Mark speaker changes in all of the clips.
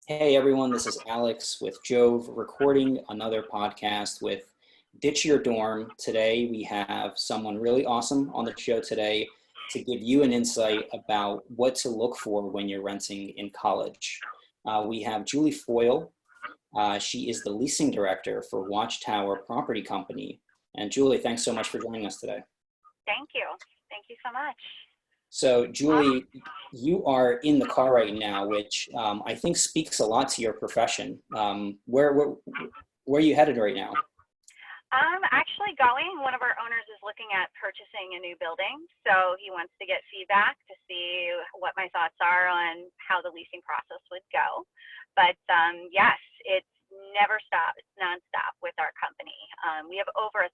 Speaker 1: Hey everyone, this is Alex with Jove recording another podcast with Ditch Your Dorm. Today we have someone really awesome on the show today to give you an insight about what to look for when you're renting in college. We have Julie Foyle. She is the leasing director for Watchtower Property Company. And Julie, thanks so much for joining us today.
Speaker 2: Thank you. Thank you so much.
Speaker 1: So, Julie, you are in the car right now, which I think speaks a lot to your profession. Where are you headed right now?
Speaker 2: I'm actually going. One of our owners is looking at purchasing a new building, so he wants to get feedback to see what my thoughts are on how the leasing process would go. But yes, it's never stop. It's nonstop with our company. We have over 1,000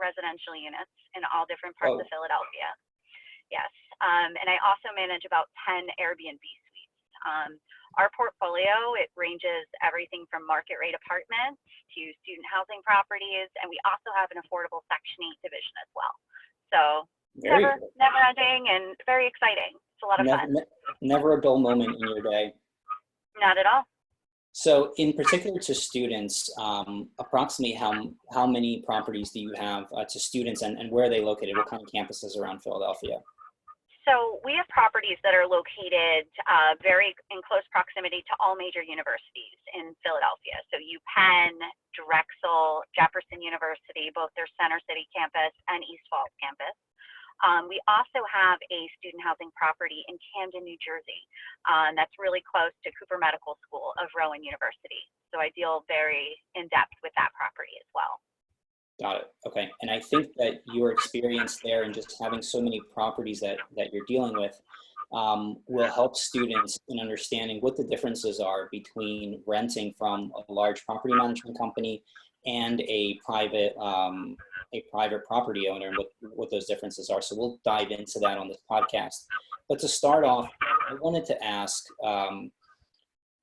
Speaker 2: residential units in all different parts of
Speaker 1: Oh,
Speaker 2: Philadelphia. Yes, and I also manage about 10 Airbnb suites. Our portfolio, it ranges everything from market rate apartments to student housing properties, and we also have an affordable Section 8 division as well. So
Speaker 1: very
Speaker 2: never ending and very exciting. It's a lot of
Speaker 1: never,
Speaker 2: fun.
Speaker 1: never a dull moment in your day.
Speaker 2: Not at all.
Speaker 1: So, in particular to students, approximately how many properties do you have to students, and where are they located? What kind of campuses around Philadelphia?
Speaker 2: So we have properties that are located very in close proximity to all major universities in Philadelphia. So UPenn, Drexel, Jefferson University, both their Center City campus and East Falls campus. We also have a student housing property in Camden, New Jersey. That's really close to Cooper Medical School of Rowan University. So I deal very in depth with that property as well.
Speaker 1: Got it. Okay. And I think that your experience there and just having so many properties that you're dealing with will help students in understanding what the differences are between renting from a large property management company and a private property owner, and what those differences are. So we'll dive into that on this podcast. But to start off, I wanted to ask,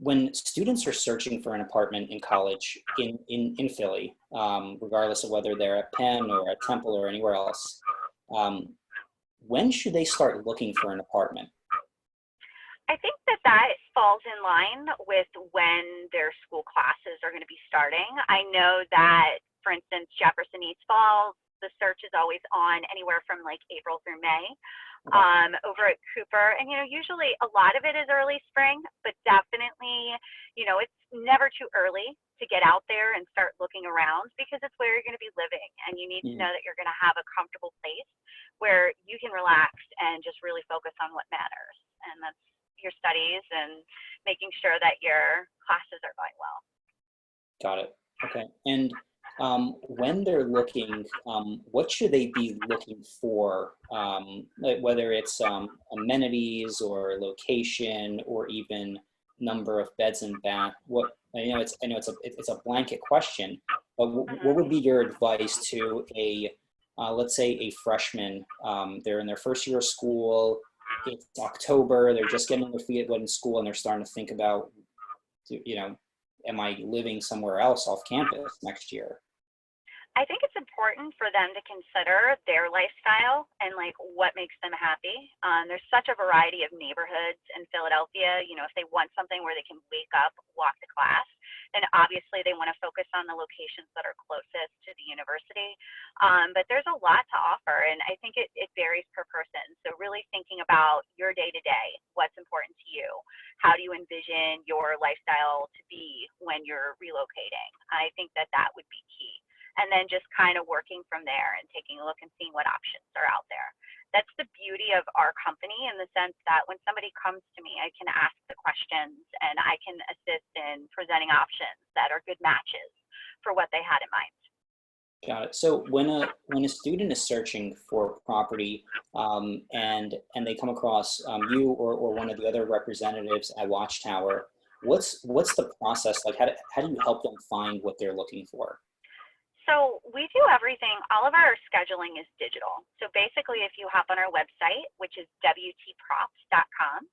Speaker 1: when students are searching for an apartment in college in Philly, regardless of whether they're at Penn or at Temple or anywhere else, when should they start looking for an apartment?
Speaker 2: I think that falls in line with when their school classes are going to be starting. I know that, for instance, Jefferson East Falls, the search is always on anywhere from like April through May.
Speaker 1: Okay.
Speaker 2: Over at Cooper, and usually a lot of it is early spring, but definitely, it's never too early to get out there and start looking around, because it's where you're going to be living, and you need to
Speaker 1: Mhm.
Speaker 2: know that you're going to have a comfortable place where you can relax and just really focus on what matters, and that's your studies and making sure that your classes are going well.
Speaker 1: Got it. Okay. And when they're looking, what should they be looking for? Like whether it's amenities or location or even number of beds and bath. What I know it's a blanket question, but what would
Speaker 2: Hmm.
Speaker 1: be your advice to a let's say a freshman? They're in their first year of school. It's October. They're just getting their feet wet in school, and they're starting to think about, you know, am I living somewhere else off campus next year?
Speaker 2: I think it's important for them to consider their lifestyle and like what makes them happy. There's such a variety of neighborhoods in Philadelphia. If they want something where they can wake up, walk to class, then obviously they want to focus on the locations that are closest to the university. But there's a lot to offer, and I think it varies per person. So really thinking about your day to day, what's important to you, how do you envision your lifestyle to be when you're relocating? I think that would be key, and then just kind of working from there and taking a look and seeing what options are out there. That's the beauty of our company, in the sense that when somebody comes to me, I can ask the questions and I can assist in presenting options that are good matches for what they had in mind.
Speaker 1: Got it. So when a student is searching for property, and they come across you or one of the other representatives at Watchtower, what's the process like? How do you help them find what they're looking for?
Speaker 2: So we do everything. All of our scheduling is digital. So basically, if you hop on our website, which is wtprops.com,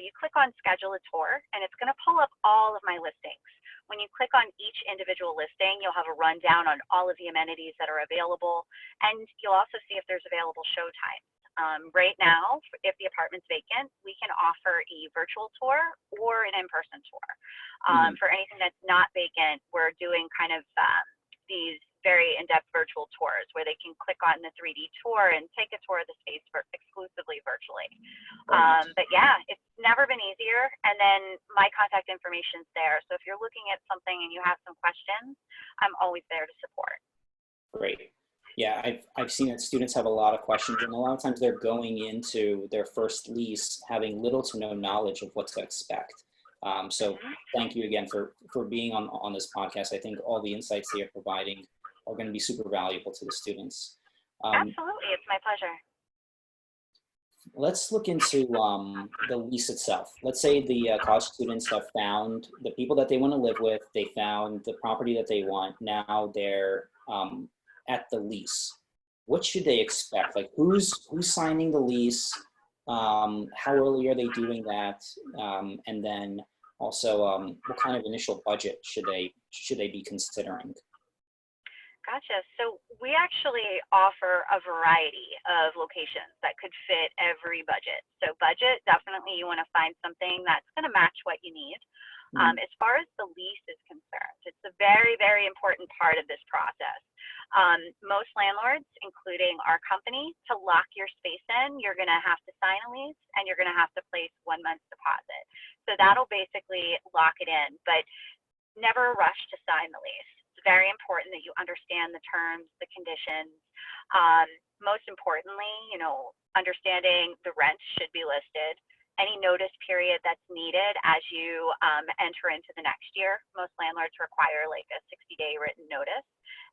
Speaker 2: you click on schedule a tour, and it's going to pull up all of my listings. When you click on each individual listing, you'll have a rundown on all of the amenities that are available, and you'll also see if there's available show times. Right now, if the apartment's vacant, we can offer a virtual tour or an in-person tour.
Speaker 1: Mhm.
Speaker 2: For anything that's not vacant, we're doing kind of these very in-depth virtual tours where they can click on the 3D tour and take a tour of the space exclusively virtually.
Speaker 1: Very nice.
Speaker 2: But yeah, it's never been easier. And then my contact information's there. So if you're looking at something and you have some questions, I'm always there to support.
Speaker 1: Great. Yeah, I've seen that students have a lot of questions, and a lot of times they're going into their first lease having little to no knowledge of what to expect. So thank you again for being on this podcast. I think all the insights that you're providing are going to be super valuable to the students.
Speaker 2: Absolutely, it's my pleasure.
Speaker 1: Let's look into the lease itself. Let's say the college students have found the people that they want to live with. They found the property that they want. Now they're at the lease. What should they expect? Like who's signing the lease? How early are they doing that? And then also, what kind of initial budget should they be considering?
Speaker 2: Gotcha. So we actually offer a variety of locations that could fit every budget. So budget, definitely you want to find something that's going to match what you need. As far as the lease is concerned, it's a very, very important part of this process. Most landlords, including our company, to lock your space in, you're going to have to sign a lease and you're going to have to place 1 month's deposit. So that'll basically lock it in, but never rush to sign the lease. It's very important that you understand the terms, the conditions. Most importantly, understanding the rent should be listed. Any notice period that's needed as you enter into the next year. Most landlords require like a 60-day written notice.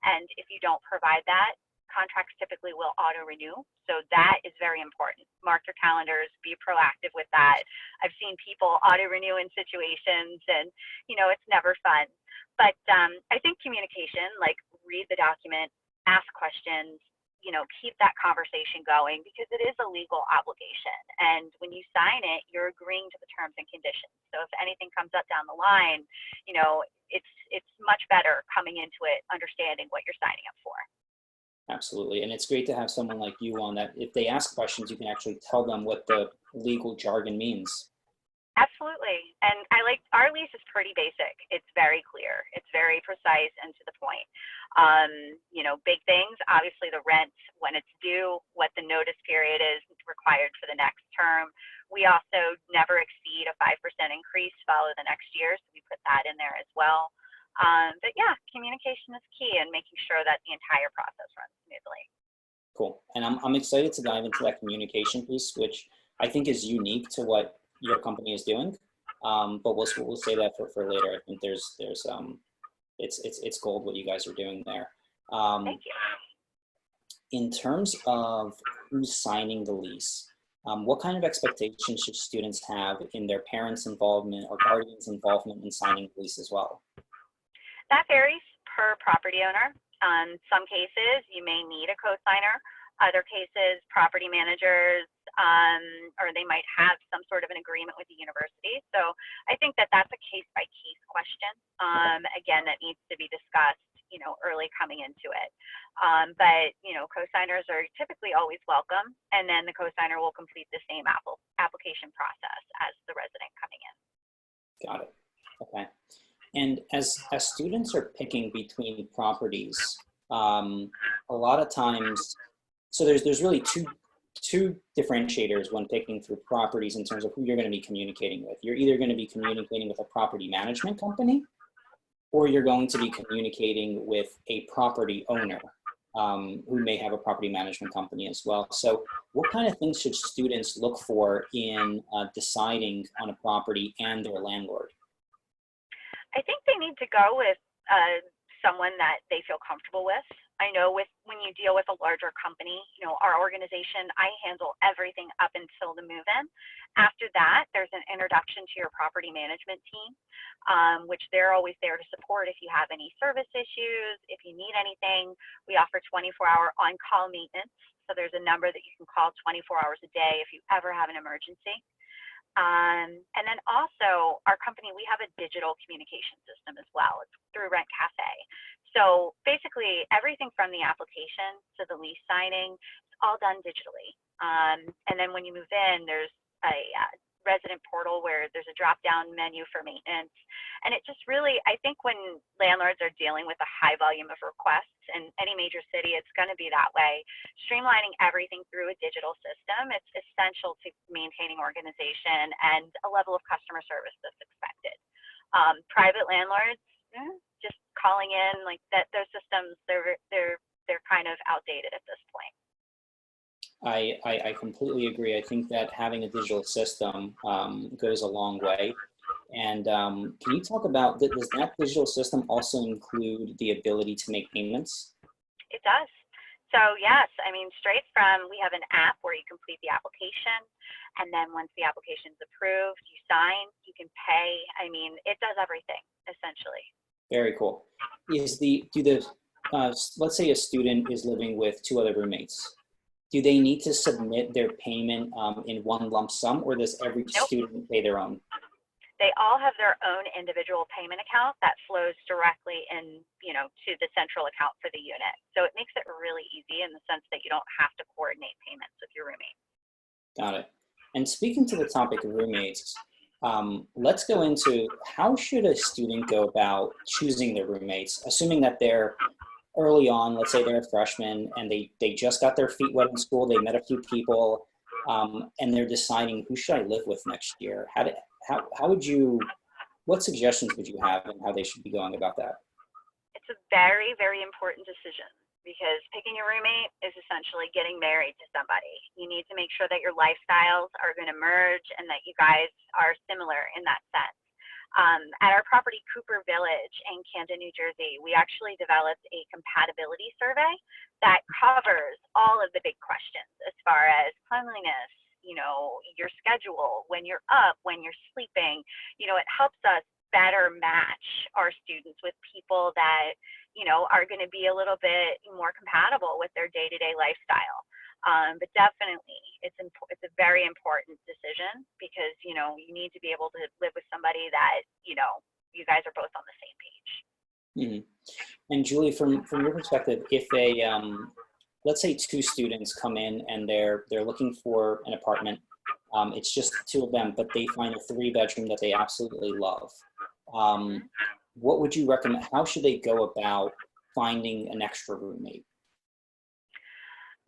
Speaker 2: And if you don't provide that, contracts typically will auto-renew. So that is very important. Mark your calendars, be proactive with that. I've seen people auto-renew in situations and, it's never fun. But I think communication, like read the document, ask questions, keep that conversation going because it is a legal obligation. And when you sign it, you're agreeing to the terms and conditions. So if anything comes up down the line, it's much better coming into it, understanding what you're signing up for.
Speaker 1: Absolutely. And it's great to have someone like you on that. If they ask questions, you can actually tell them what the legal jargon means.
Speaker 2: Absolutely. And our lease is pretty basic. It's very clear. It's very precise and to the point. Big things, obviously the rent, when it's due, what the notice period is required for the next term. We also never exceed a 5% increase follow the next year. So we put that in there as well. But yeah, communication is key and making sure that the entire process runs smoothly.
Speaker 1: Cool. And I'm excited to dive into that communication piece, which I think is unique to what your company is doing. But we'll say that for later. I think it's gold what you guys are doing there.
Speaker 2: Thank you.
Speaker 1: In terms of who's signing the lease, what kind of expectations should students have in their parents' involvement or guardians' involvement in signing the lease as well?
Speaker 2: That varies per property owner. Some cases, you may need a co-signer. Other cases, property managers, or they might have some sort of an agreement with the university. So I think that that's a case-by-case question. Again, that needs to be discussed, early coming into it. But, co-signers are typically always welcome, and then the co-signer will complete the same application process as the resident coming in.
Speaker 1: Got it. Okay. And as students are picking between properties, a lot of times, so there's really two differentiators when picking through properties in terms of who you're going to be communicating with. You're either going to be communicating with a property management company, or you're going to be communicating with a property owner who may have a property management company as well. So what kind of things should students look for in deciding on a property and their landlord?
Speaker 2: I think they need to go with someone that they feel comfortable with. I know when you deal with a larger company, our organization, I handle everything up until the move-in. After that, there's an introduction to your property management team, which they're always there to support if you have any service issues, if you need anything. We offer 24-hour on-call maintenance. So there's a number that you can call 24 hours a day if you ever have an emergency. And then also our company, we have a digital communication system as well. It's through Rent Cafe. So basically everything from the application to the lease signing is all done digitally. And then when you move in, there's a resident portal where there's a drop-down menu for maintenance. And it just really, I think when landlords are dealing with a high volume of requests in any major city, it's going to be that way. Streamlining everything through a digital system, it's essential to maintaining organization and a level of customer service that's expected. Private landlords, just calling in like that, those systems, they're kind of outdated at this point.
Speaker 1: I completely agree. I think that having a digital system goes a long way. And can you talk about, does that digital system also include the ability to make payments?
Speaker 2: It does. So yes, I mean, straight from, we have an app where you complete the application, and then once the application is approved, you sign, you can pay. I mean, it does everything, essentially.
Speaker 1: Very cool. Let's say a student is living with two other roommates. Do they need to submit their payment in one lump sum, or does every student pay their own?
Speaker 2: They all have their own individual payment account that flows directly in, to the central account for the unit. So it makes it really easy in the sense that you don't have to coordinate payments with your roommate.
Speaker 1: Got it. And speaking to the topic of roommates, let's go into how should a student go about choosing their roommates, assuming that they're early on, let's say they're a freshman and they just got their feet wet in school, they met a few people, and they're deciding who should I live with next year? What suggestions would you have on how they should be going about that?
Speaker 2: It's a very, very important decision because picking a roommate is essentially getting married to somebody. You need to make sure that your lifestyles are going to merge and that you guys are similar in that sense. At our property Cooper Village in Camden, New Jersey, we actually developed a compatibility survey that covers all of the big questions as far as cleanliness, your schedule, when you're up, when you're sleeping. It helps us better match our students with people that, are going to be a little bit more compatible with their day-to-day lifestyle. But definitely, it's a very important decision because, you need to be able to live with somebody that, you guys are both on the same page.
Speaker 1: Mm-hmm. And Julie, from your perspective, if let's say two students come in and they're looking for an apartment, it's just the two of them, but they find a 3-bedroom that they absolutely love. What would you recommend? How should they go about finding an extra roommate?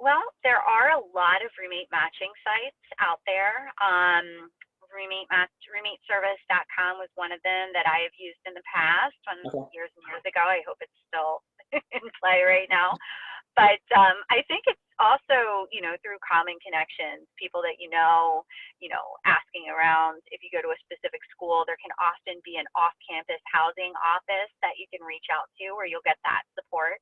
Speaker 2: Well, there are a lot of roommate matching sites out there. Roommateservice.com was one of them that I have used in the past, years and years ago. I hope it's still in play right now. But I think it's also, through common connections, people that asking around. If you go to a specific school, there can often be an off-campus housing office that you can reach out to where you'll get that support.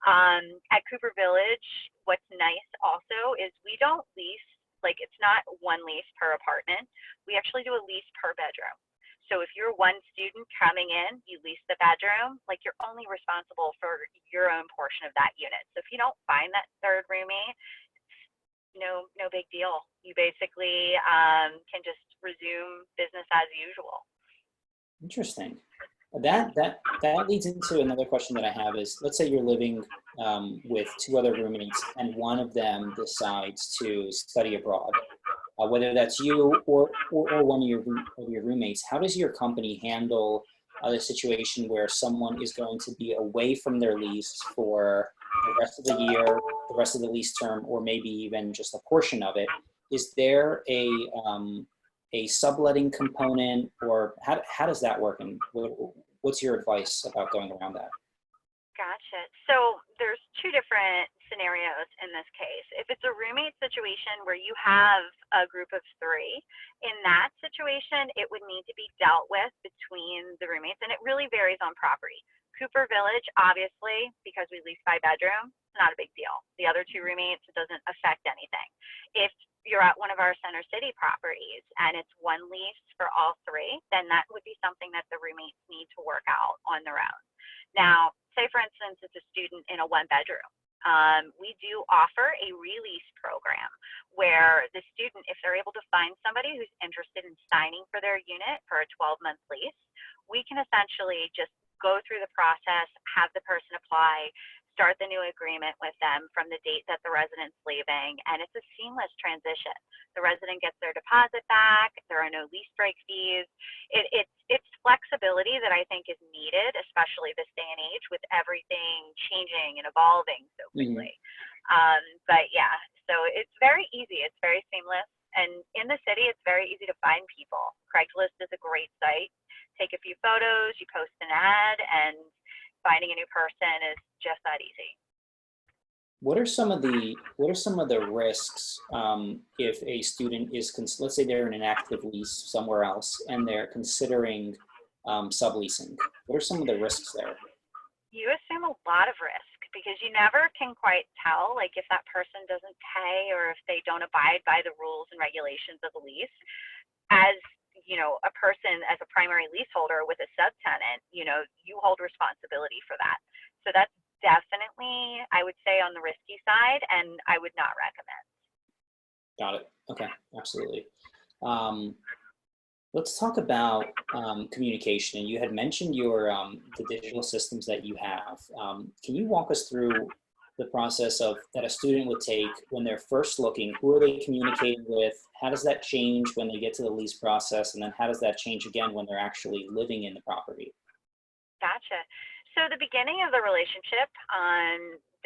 Speaker 2: At Cooper Village, what's nice also is we don't lease, it's not one lease per apartment. We actually do a lease per bedroom. So if you're one student coming in, you lease the bedroom, you're only responsible for your own portion of that unit. So if you don't find that third roommate, no big deal. You basically can just resume business as usual.
Speaker 1: Interesting. That leads into another question that I have is, let's say you're living with two other roommates and one of them decides to study abroad. Whether that's you or one of your roommates, how does your company handle the situation where someone is going to be away from their lease for the rest of the year, the rest of the lease term, or maybe even just a portion of it? Is there a subletting component, or how does that work, and what's your advice about going around that?
Speaker 2: Gotcha. So there's two different scenarios in this case. If it's a roommate situation where you have a group of 3, in that situation, it would need to be dealt with between the roommates, and it really varies on property. Cooper Village, obviously, because we lease by bedroom, not a big deal. The other 2 roommates, it doesn't affect anything. If you're at one of our Center City properties and it's one lease for all 3, then that would be something that the roommates need to work out on their own. Now, say for instance, it's a student in a 1-bedroom. We do offer a release program where the student, if they're able to find somebody who's interested in signing for their unit for a 12-month lease, we can essentially just go through the process, have the person apply, start the new agreement with them from the date that the resident's leaving, and it's a seamless transition. The resident gets their deposit back. There are no lease break fees. It's flexibility that I think is needed, especially this day and age with everything changing and evolving so quickly. But yeah, so it's very easy. It's very seamless. And in the city, it's very easy to find people. Craigslist is a great site. Take a few photos, you post an ad, and finding a new person is just that easy.
Speaker 1: What are some of the risks if a student is, let's say they're in an active lease somewhere else and they're considering subleasing? What are some of the risks there?
Speaker 2: You assume a lot of risk because you never can quite tell, like if that person doesn't pay or if they don't abide by the rules and regulations of the lease. As you know, a person as a primary leaseholder with a subtenant, you know, you hold responsibility for that. So that's definitely, I would say, on the risky side, and I would not recommend.
Speaker 1: Got it. Okay, absolutely. Let's talk about communication. You had mentioned your the digital systems that you have. Can you walk us through the process of that a student would take when they're first looking? Who are they communicating with? How does that change when they get to the lease process? And then how does that change again when they're actually living in the property?
Speaker 2: Gotcha. So the beginning of the relationship,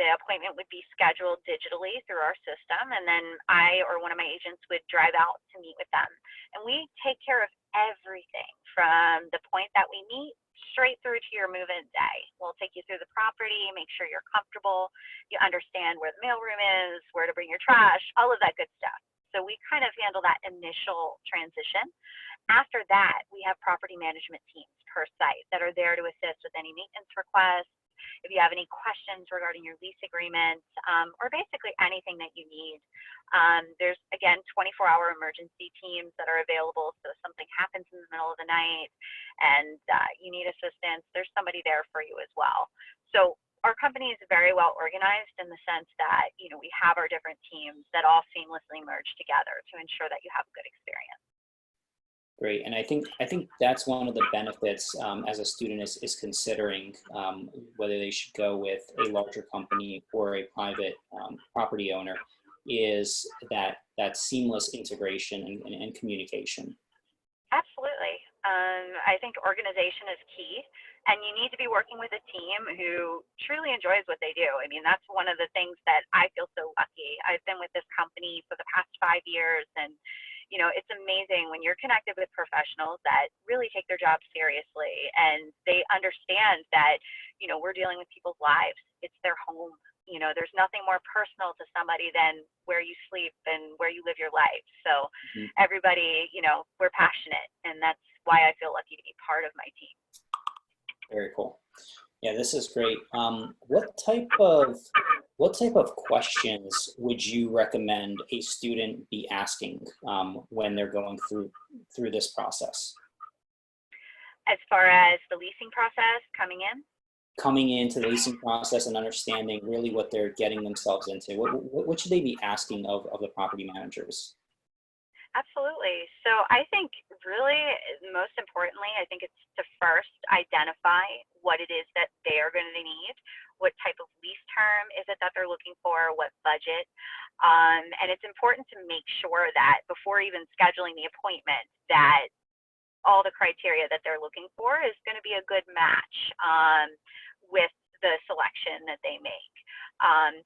Speaker 2: the appointment would be scheduled digitally through our system, and then I or one of my agents would drive out to meet with them. And we take care of everything from the point that we meet straight through to your move-in day. We'll take you through the property, make sure you're comfortable, you understand where the mailroom is, where to bring your trash, all of that good stuff. So we kind of handle that initial transition. After that, we have property management teams per site that are there to assist with any maintenance requests, if you have any questions regarding your lease agreement, or basically anything that you need. There's, again, 24-hour emergency teams that are available, so if something happens in the middle of the night and you need assistance, there's somebody there for you as well. So our company is very well organized in the sense that, you know, we have our different teams that all seamlessly merge together to ensure that you have a good experience.
Speaker 1: Great, and I think that's one of the benefits as a student is considering whether they should go with a larger company or a private property owner, is that seamless integration and communication.
Speaker 2: Absolutely. I think organization is key, and you need to be working with a team who truly enjoys what they do. I mean, that's one of the things that I feel so lucky. I've been with this company for the past 5 years, and you know, it's amazing when you're connected with professionals that really take their job seriously and they understand that, you know, we're dealing with people's lives. It's their home. You know, there's nothing more personal to somebody than where you sleep and where you live your life. So everybody, you know, we're passionate, and that's why I feel lucky to be part of my team.
Speaker 1: Very cool. Yeah, this is great. What type of questions would you recommend a student be asking when they're going through this process?
Speaker 2: As far as the leasing process coming
Speaker 1: into the leasing process and understanding really what they're getting themselves into, what should they be asking of the property managers?
Speaker 2: Absolutely. So I think really most importantly, I think it's to first identify what it is that they are going to need, what type of lease term is it that they're looking for, what budget. And it's important to make sure that before even scheduling the appointment that all the criteria that they're looking for is going to be a good match with the selection that they make.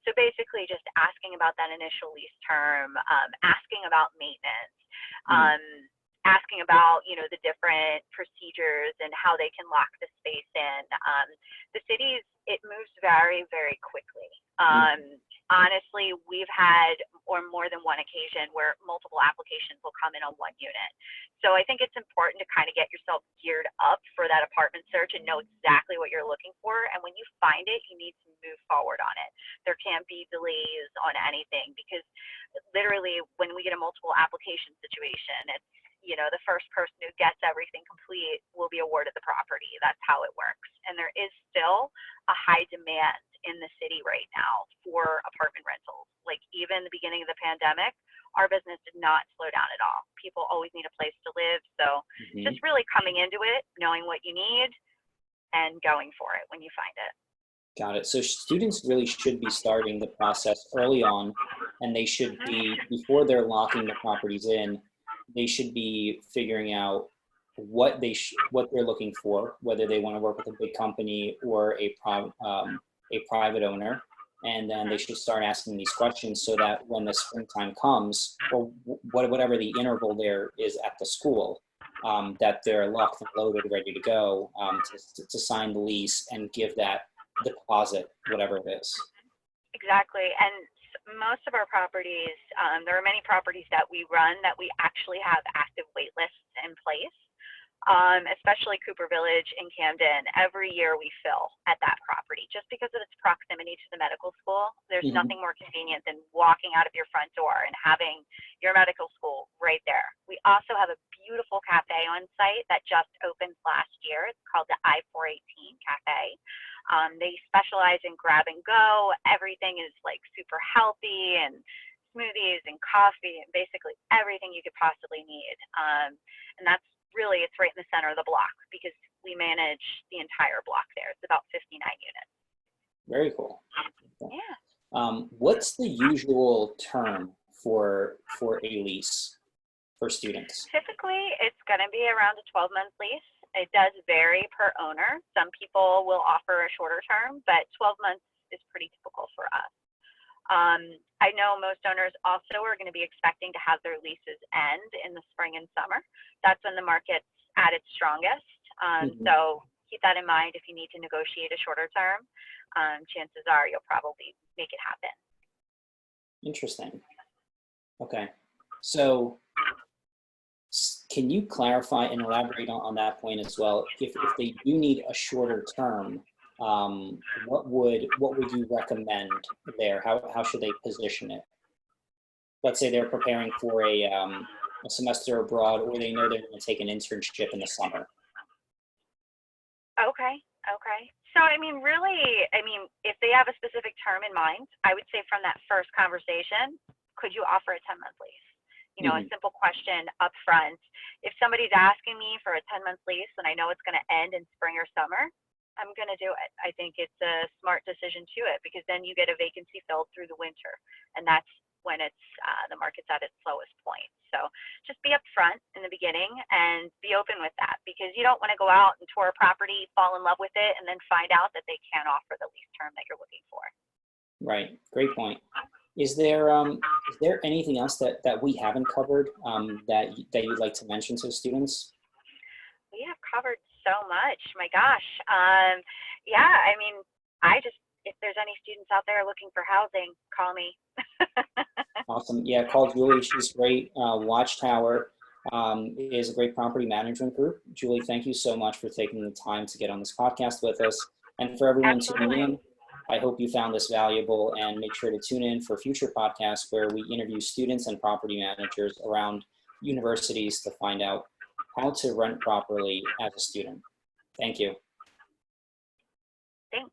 Speaker 2: So basically just asking about that initial lease term, asking about maintenance, asking about, you know, the different procedures and how they can lock the space in. The cities, it moves very, very quickly. Honestly, we've had or more than one occasion where multiple applications will come in on one unit. So I think it's important to kind of get yourself geared up for that apartment search and know exactly what you're looking for. And when you find it, you need to move forward on it. There can't be delays on anything because literally when we get a multiple application situation, it's, you know, the first person who gets everything complete will be awarded the property. That's how it works. And there is still a high demand in the city right now for apartment rentals. Like even the beginning of the pandemic, our business did not slow down at all. People always need a place to live. So just really coming into it, knowing what you need and going for it when you find it.
Speaker 1: Got it. So students really should be starting the process early on, and they should be, before they're locking the properties in, they should be figuring out what what they're looking for, whether they want to work with a big company or a private owner. And then they should start asking these questions so that when the springtime comes, or whatever the interval there is at the school, that they're locked and loaded, ready to go, to sign the lease and give that deposit, whatever it is.
Speaker 2: Exactly. And most of our properties, there are many properties that we run that we actually have active wait lists in place. Especially Cooper Village in Camden, every year we fill at that property just because of its proximity to the medical school. There's nothing more convenient than walking out of your front door and having your medical school right there. We also have a beautiful cafe on site that just opened last year. It's called the I-418 Cafe. They specialize in grab and go. Everything is like super healthy, and smoothies and coffee and basically everything you could possibly need. And that's really, it's right in the center of the block because we manage the entire block there. It's about 59 units.
Speaker 1: Very cool.
Speaker 2: Yeah.
Speaker 1: What's the usual term for a lease for students?
Speaker 2: Typically, it's going to be around a 12-month lease. It does vary per owner. Some people will offer a shorter term, but 12 months is pretty typical for us. I know most owners also are going to be expecting to have their leases end in the spring and summer. That's when the market's at its strongest. So keep that in mind. If you need to negotiate a shorter term, chances are you'll probably make it happen.
Speaker 1: Interesting. Okay. So can you clarify and elaborate on that point as well? If they do need a shorter term, what would you recommend there? How should they position it? Let's say they're preparing for a semester abroad, or they know they're going to take an internship in the summer.
Speaker 2: Okay. So, really, if they have a specific term in mind, I would say from that first conversation, could you offer a 10-month lease? A simple question up front. If somebody's asking me for a 10-month lease and I know it's going to end in spring or summer, I'm going to do it. I think it's a smart decision to it because then you get a vacancy filled through the winter, and that's when it's the market's at its lowest point. So just be upfront in the beginning and be open with that because you don't want to go out and tour a property, fall in love with it, and then find out that they can't offer the lease term that you're looking for.
Speaker 1: Right. Great point. Is there anything else that we haven't covered that you'd like to mention to students?
Speaker 2: We have covered so much. My gosh. If there's any students out there looking for housing, call me.
Speaker 1: Awesome. Yeah, call Julie. She's great. Watchtower is a great property management group. Julie, thank you so much for taking the time to get on this podcast with us. And for everyone tuning in, I hope you found this valuable, and make sure to tune in for future podcasts where we interview students and property managers around universities to find out how to rent properly as a student. Thank you.
Speaker 2: Thanks.